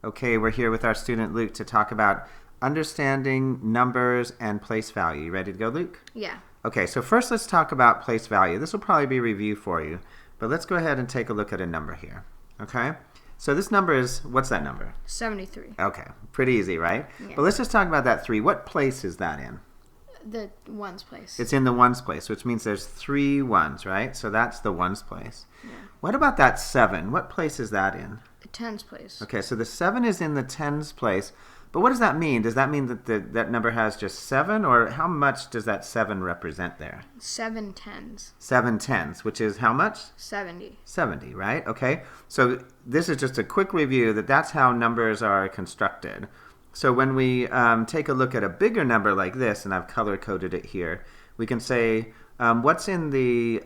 Okay, we're here with our student Luke to talk about understanding numbers and place value. You ready to go, Luke? Yeah. Okay, so first let's talk about place value. This will probably be a review for you, but let's go ahead and take a look at a number here. Okay? So this number is, what's that number? 73. Okay, pretty easy, right? Yeah. But let's just talk about that 3. What place is that in? The ones place. It's in the ones place, which means there's 3 ones, right? So that's the ones place. Yeah. What about that 7? What place is that in? The tens place. Okay, so the 7 is in the tens place. But what does that mean? Does that mean that that number has just 7? Or how much does that 7 represent there? 7 tens. 7 tens, which is how much? 70. 70, right? Okay, so this is just a quick review that's how numbers are constructed. So when we take a look at a bigger number like this, and I've color-coded it here, we can say, what's in the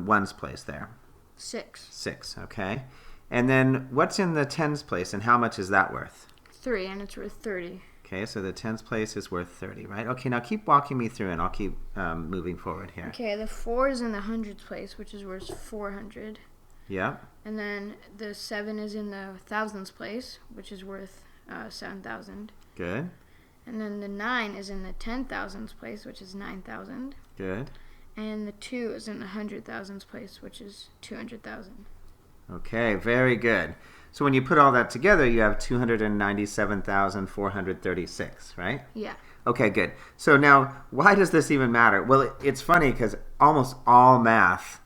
ones place there? 6. 6, okay. And then what's in the tens place, and how much is that worth? 3, and it's worth 30. Okay, so the tens place is worth 30, right? Okay, now keep walking me through, and I'll keep moving forward here. Okay, the 4 is in the hundreds place, which is worth 400. Yeah. And then the 7 is in the thousands place, which is worth 7,000. Good. And then the 9 is in the 10,000s place, which is 9,000. Good. And the 2 is in the 100,000s place, which is 200,000. Okay, very good. So when you put all that together, you have 297,436, right? Yeah. Okay, good. So now, why does this even matter? Well, it's funny because almost all math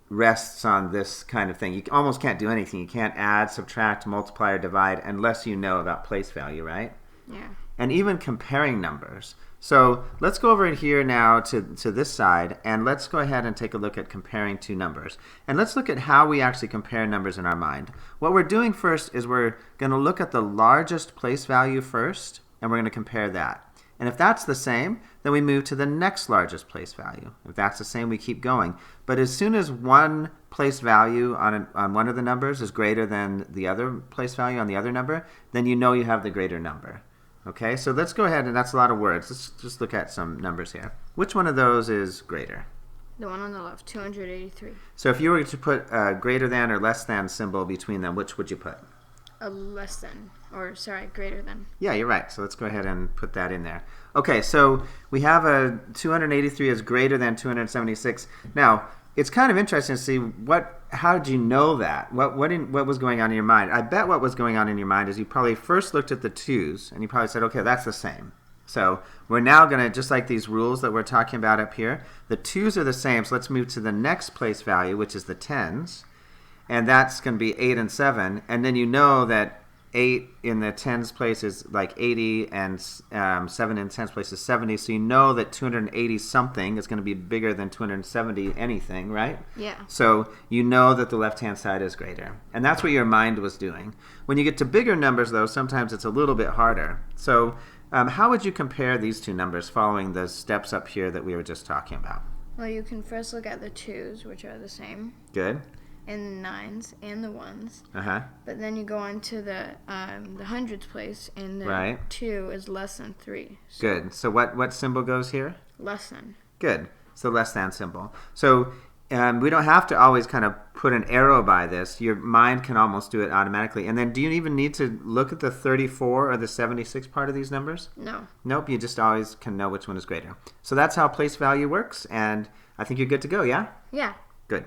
rests on this kind of thing. You almost can't do anything. You can't add, subtract, multiply, or divide unless you know about place value, right? Yeah. And even comparing numbers. So let's go over here now to this side, and let's go ahead and take a look at comparing two numbers. And let's look at how we actually compare numbers in our mind. What we're doing first is we're going to look at the largest place value first, and we're going to compare that. And if that's the same, then we move to the next largest place value. If that's the same, we keep going. But as soon as one place value on one of the numbers is greater than the other place value on the other number, then you know you have the greater number. Okay, so let's go ahead, and that's a lot of words. Let's just look at some numbers here. Which one of those is greater? The one on the left, 283. So if you were to put a greater than or less than symbol between them, which would you put? A less than, or sorry, greater than. Yeah, you're right. So let's go ahead and put that in there. Okay, so we have a 283 is greater than 276. Now, it's kind of interesting to see how did you know that? What was going on in your mind? I bet what was going on in your mind is you probably first looked at the 2's and you probably said, okay, that's the same. So we're now going to, just like these rules that we're talking about up here, the 2's are the same. So let's move to the next place value, which is the 10's. And that's going to be 8 and 7. And then you know that 8 in the 10's place is like 80 and 7 in the 10's place is 70. So you know that 280 something is going to be bigger than 270 anything, right? Yeah. So you know that the left-hand side is greater. And that's what your mind was doing. When you get to bigger numbers, though, sometimes it's a little bit harder. So how would you compare these two numbers following the steps up here that we were just talking about? Well, you can first look at the 2's, which are the same. Good. And the 9's and the 1's. Uh-huh. But then you go on to the hundreds place, and the 2 is less than 3. So good. So what symbol goes here? Less than. Good. So less than symbol. So we don't have to always kind of put an arrow by this. Your mind can almost do it automatically. And then do you even need to look at the 34 or the 76 part of these numbers? No. Nope. You just always can know which one is greater. So that's how place value works, and I think you're good to go, yeah? Yeah. Good.